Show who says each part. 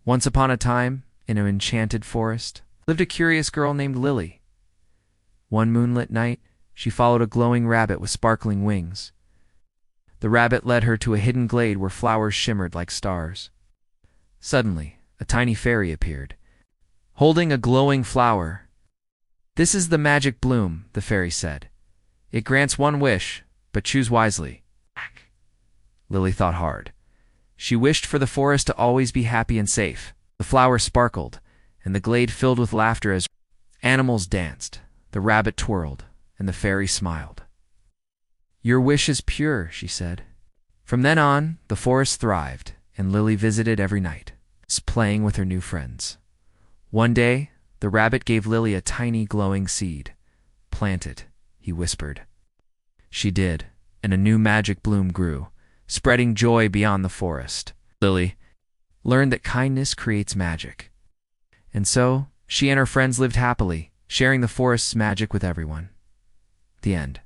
Speaker 1: Once upon a time, in an enchanted forest, lived a curious girl named Lily. One moonlit night, she followed a glowing rabbit with sparkling wings. The rabbit led her to a hidden glade where flowers shimmered like stars. Suddenly, a tiny fairy appeared, holding a glowing flower. "This is the magic bloom," the fairy said. "It grants one wish, but choose wisely." Lily thought hard. She wished for the forest to always be happy and safe. The flower sparkled, and the glade filled with laughter as animals danced, the rabbit twirled, and the fairy smiled. "Your wish is pure," she said. From then on, the forest thrived, and Lily visited every night, playing with her new friends. One day, the rabbit gave Lily a tiny glowing seed. "Plant it," he whispered. She did, and a new magic bloom grew, spreading joy beyond the forest. Lily learned that kindness creates magic. And so, she and her friends lived happily, sharing the forest's magic with everyone. The end.